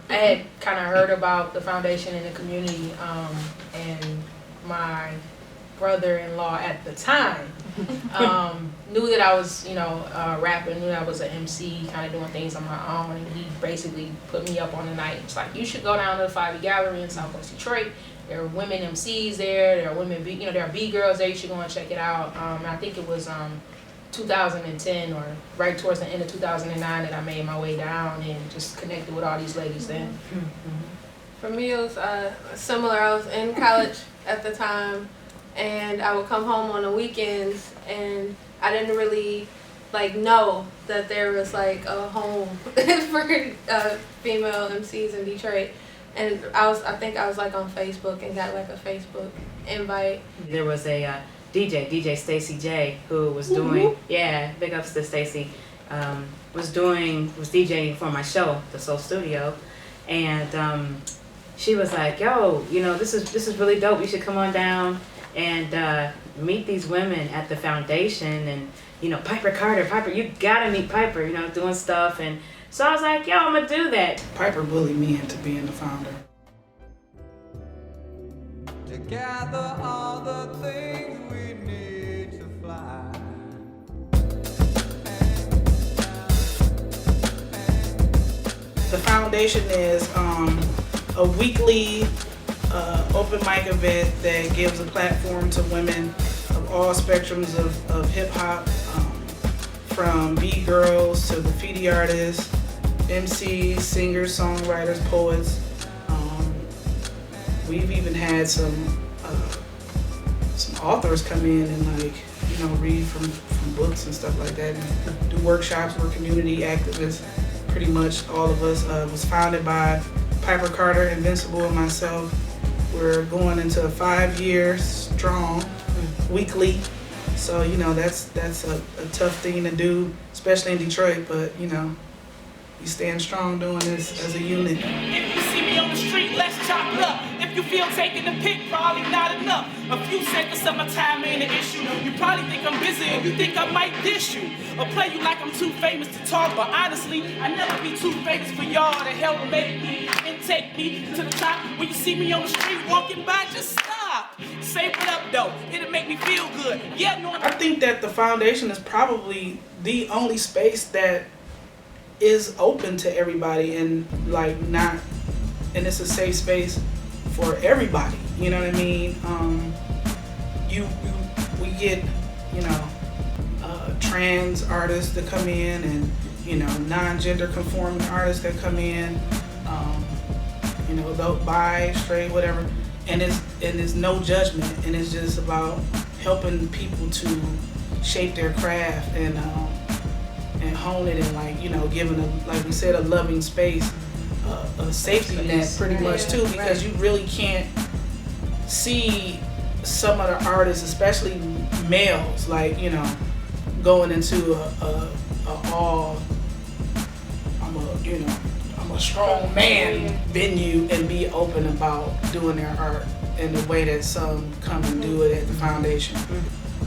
I had kind of heard about the foundation in the community, and my brother-in-law at the time knew that I was, rapping, knew that I was an MC, kind of doing things on my own, and he basically put me up on the night. It's like, you should go down to the 5E Gallery in Southwest Detroit. There are women MCs there. There are women, there are B-girls there. You should go and check it out. And I think it was 2010 or right towards the end of 2009 that I made my way down and just connected with all these ladies then. For me, it was similar. I was in college at the time, and I would come home on the weekends, and I didn't really know that there was a home for female MCs in Detroit. And I think I was on Facebook and got a Facebook invite. There was a DJ Stacy J, who was doing, big ups to Stacy, was DJing for my show, The Soul Studio, and she was like, yo, this is really dope. You should come on down and meet these women at the foundation, and Piper Carter, you gotta meet Piper, doing stuff. And so I was like, yo, I'm gonna do that. Piper bullied me into being the founder. To gather all the things we need to fly. The foundation is a weekly open mic event that gives a platform to women of all spectrums of hip hop, from B-girls to graffiti artists, MCs, singers, songwriters, poets. We've even had some authors come in and read from books and stuff like that, and do workshops. We're community activists, pretty much all of us. Was founded by Piper Carter, Invincible, and myself. We're going into 5 years strong, weekly. So that's a tough thing to do, especially in Detroit. But we stand strong doing this as a unit. If you see me on the street, let's chop it up. If you feel taking the pic, probably not enough. A few seconds of my time ain't an issue. You probably think I'm busy and you think I might dish you, or play you like I'm too famous to talk. But honestly, I never be too famous for y'all to help make me and take me to the top. When you see me on the street walking by, just stop. Say what up though, it'll make me feel good. I think that the foundation is probably the only space that is open to everybody, and and it's a safe space for everybody. You know what I mean? We get trans artists that come in, and non-gender conforming artists that come in, bi, straight, whatever, and it's no judgment, and it's just about helping people to shape their craft and hone it, and giving them, like we said, a loving space, a safety net pretty much too, because you really can't see some of the artists, especially males, going into I'm a strong man venue and be open about doing their art in the way that some come and do it at the foundation.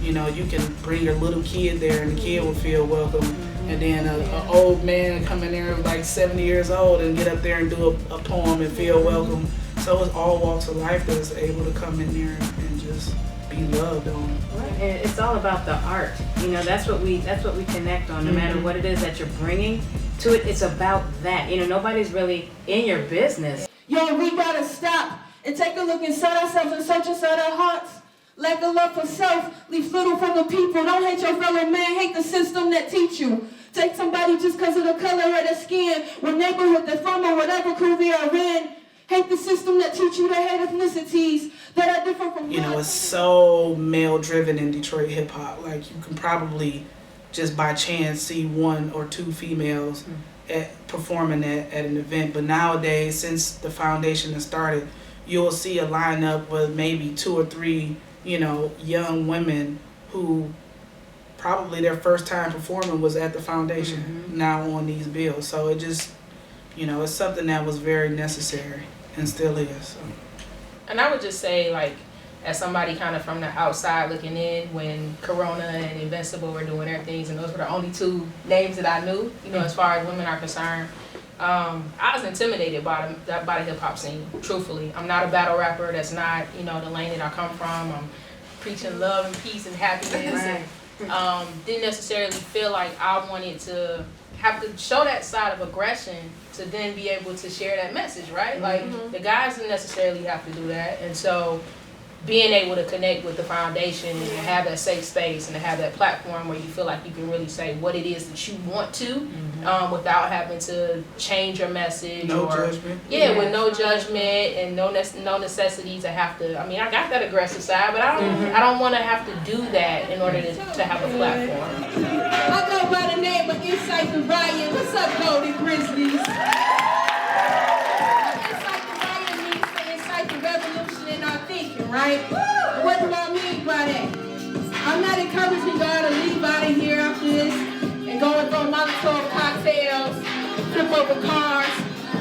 You can bring your little kid there and the kid will feel welcome, and then an old man come in there 70 years old and get up there and do a poem and feel welcome. So it's all walks of life that's able to come in there and just be loved on. Right. And it's all about the art. That's what we connect on. No matter what it is that you're bringing to it, it's about that. Nobody's really in your business. Yo, we gotta stop and take a look inside ourselves and search inside our hearts. Lack of love for self leaves little from the people. Don't hate your fellow man, hate the system that teach you. Take somebody just because of the color of their skin, what neighborhood they're from, or whatever crew they are in. Hate the system that teach you to hate ethnicities that are different from it's so male-driven in Detroit hip-hop. You can probably just by chance see one or two females performing at an event. But nowadays, since the foundation has started, you'll see a lineup with maybe 2 or 3 young women who probably their first time performing was at the foundation, now on these bills. So it just, it's something that was very necessary and still is. So. And I would just say, as somebody kind of from the outside looking in, when Korona and Invincible were doing their things, and those were the only 2 names that I knew, as far as women are concerned, I was intimidated by the hip hop scene. Truthfully, I'm not a battle rapper. That's not the lane that I come from. I'm preaching love and peace and happiness. And, didn't necessarily feel like I wanted to have to show that side of aggression to then be able to share that message, right? Like the guys didn't necessarily have to do that, and so being able to connect with the foundation and to have that safe space and to have that platform where you feel like you can really say what it is that you want to, without having to change your message judgment. With no judgment and no necessity to have to. I mean, I got that aggressive side, but I don't want to have to do that in order to have a platform. I go by the name of Insite the Riot. What's up, Golden Grizzlies? Insite the Riot means to incite the revolution in our thinking, right? What do I mean by that? I'm not encouraging y'all to leave out of here after this and go and throw Molotov cocktails, flip over cars.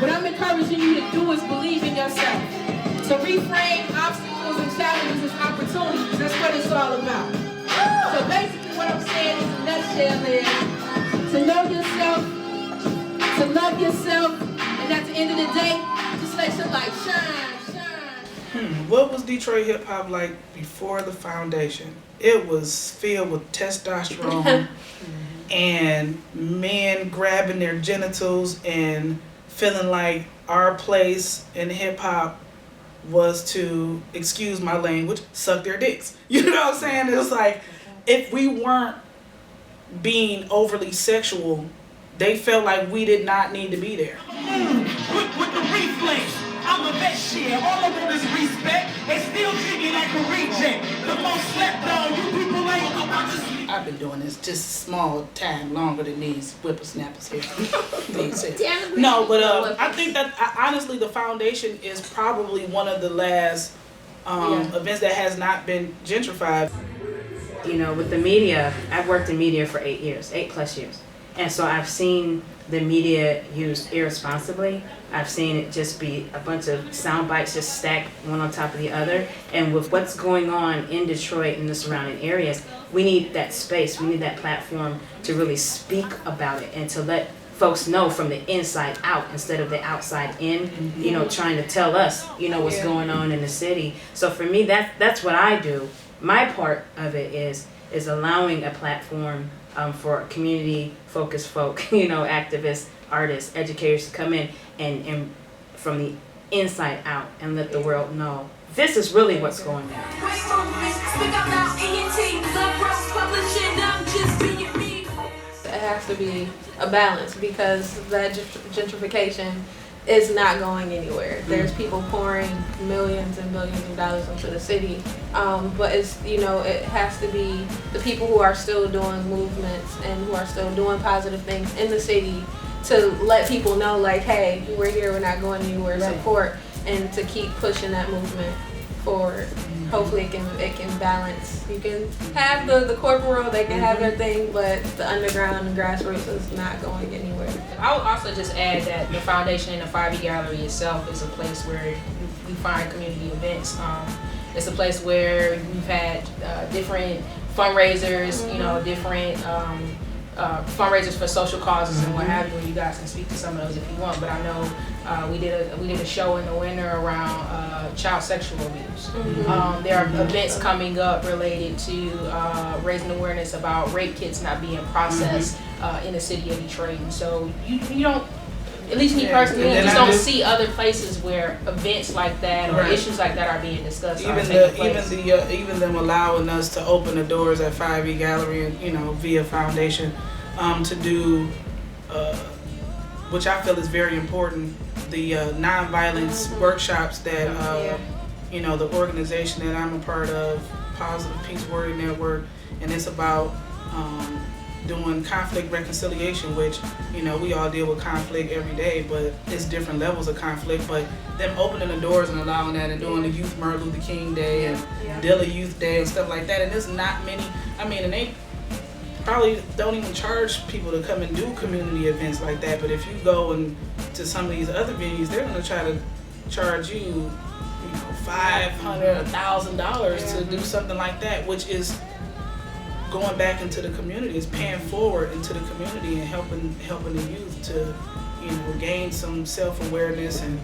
What I'm encouraging you to do is believe in yourself. To reframe obstacles and challenges as opportunities. That's what it's all about. So basically what I'm saying in a nutshell is to know yourself, to love yourself, and at the end of the day, just let your light shine. What was Detroit hip hop like before the foundation? It was filled with testosterone and men grabbing their genitals and feeling like our place in hip hop was to, excuse my language, suck their dicks. You know what I'm saying? It was like, if we weren't being overly sexual, they felt like we did not need to be there. With the reflex, I'm a vet shit. All I want is respect. They still treat me like a reject. The most slept on, you people ain't I've been doing this just small time longer than these whippersnappers here. No, but I think that honestly the foundation is probably one of the last events that has not been gentrified. With the media, I've worked in media for 8+ years. And so I've seen the media used irresponsibly. I've seen it just be a bunch of sound bites just stacked one on top of the other. And with what's going on in Detroit and the surrounding areas, we need that space, we need that platform to really speak about it and to let folks know from the inside out instead of the outside in, trying to tell us, what's going on in the city. So for me, that's what I do. My part of it is allowing a platform for community-focused folk, activists, artists, educators to come in and from the inside out and let the world know this is really what's going on. It has to be a balance because that gentrification is not going anywhere. There's people pouring millions and billions of dollars into the city, but it's it has to be the people who are still doing movements and who are still doing positive things in the city to let people know, like, hey, we're here, we're not going anywhere, support, and to keep pushing that movement forward. Hopefully it can balance. You can have the corporate world, they can have their thing, but the underground and grassroots is not going anywhere. I would also just add that the foundation and the 5E Gallery itself is a place where we find community events. It's a place where we've had different fundraisers, different fundraisers for social causes and what have you. And you guys can speak to some of those if you want. But I know we did a show in the winter around child sexual abuse. There are events coming up related to raising awareness about rape kits not being processed in the city of Detroit. And so you don't, at least me personally, you just don't see other places where events like that or issues like that are being discussed. Even them allowing us to open the doors at 5E Gallery and via foundation to do which I feel is very important, the nonviolence workshops that the organization that I'm a part of, Positive Peace Warrior Network, and it's about doing conflict reconciliation, which we all deal with conflict every day, but it's different levels of conflict. But them opening the doors and allowing that, and doing the Youth Martin Luther King Day and Dilla Youth Day and stuff like that, and there's not many. And they probably don't even charge people to come and do community events like that. But if you go to some of these other venues, they're going to try to charge you, $500, $1,000 to do something like that, which is going back into the community, is paying forward into the community and helping the youth to, gain some self-awareness and,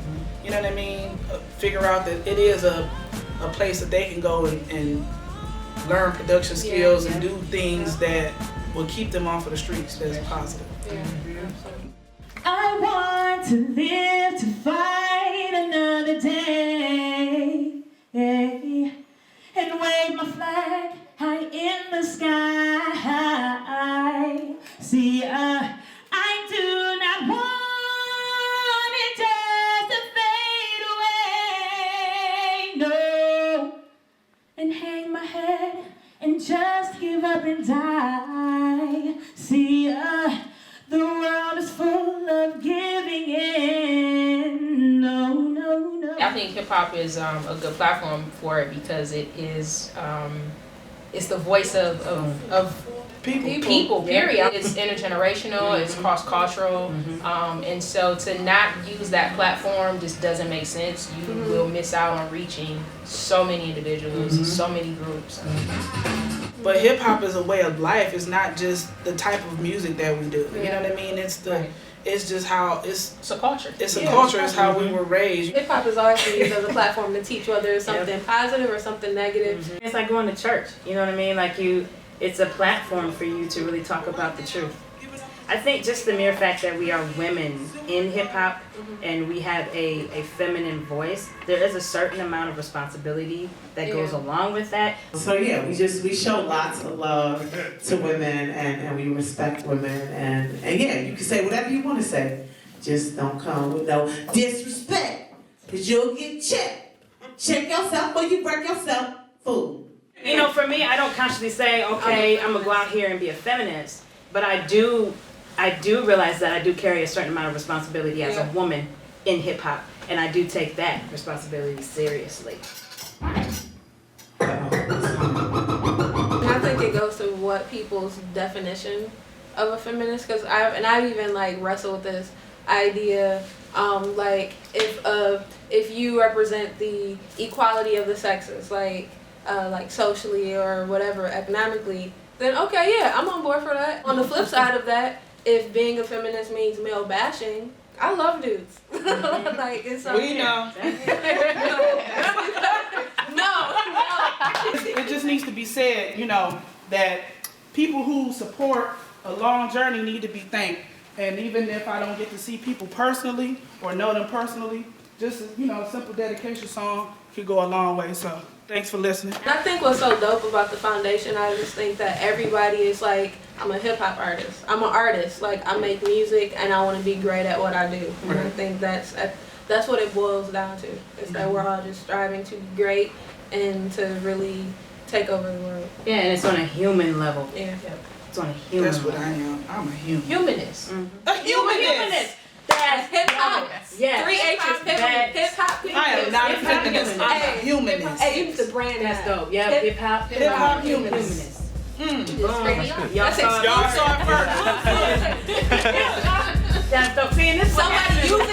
you know what I mean, figure out that it is a place that they can go and learn production skills and do things that will keep them off of the streets that's positive. I want to live to fight another day and wave my flag high in the sky. See, I do not want it just to fade away, no, and hang my head and just give up and die. See, the world is full of giving in. No, no, no. I think hip hop is a good platform for it because it is it's the voice of people. Period. It's intergenerational. It's cross cultural, and so to not use that platform just doesn't make sense. You will miss out on reaching so many individuals, so many groups. But hip hop is a way of life. It's not just the type of music that we do. You know what I mean? It's it's just how it's a culture. It's a culture. It's how we were raised. Hip hop is always been used as a platform to teach whether it's something positive or something negative. It's like going to church. You know what I mean? Like it's a platform for you to really talk about the truth. I think just the mere fact that we are women in hip hop and we have a feminine voice, there is a certain amount of responsibility that goes along with that. So yeah, we show lots of love to women and we respect women and yeah, you can say whatever you want to say. Just don't come with no disrespect, cause you'll get checked. Check yourself or you wreck yourself, fool. You know, for me, I don't consciously say, okay, I'm gonna go out here and be a feminist, but I do realize that I do carry a certain amount of responsibility as a woman in hip hop, and I do take that responsibility seriously. And I think it goes to what people's definition of a feminist, because I've even like wrestled with this idea, like if you represent the equality of the sexes, like socially or whatever, economically, then okay, yeah, I'm on board for that. On the flip side of that, if being a feminist means male bashing, I love dudes. Like it's We know. No. It just needs to be said, you know, that people who support a long journey need to be thanked. And even if I don't get to see people personally or know them personally, just, you know, a simple dedication song could go a long way. So thanks for listening. And I think what's so dope about the foundation, I just think that everybody is like, I'm a hip hop artist. I'm an artist. Like I make music and I want to be great at what I do. And I think that's what it boils down to. Is that we're all just striving to be great and to really take over the world. Yeah, and it's on a human level. Yeah. It's on a human That's level. what I am. I'm a human. Humanist. A humanist. That's hip hop. Yeah. 3 H's. Hip hop. I am not a feminist. I'm a humanist. Hey, you need to brand That's that. Yeah, hip hop. Hip hop humanist. Y'all saw Y'all saw it first. That's dope. See, and this Somebody use it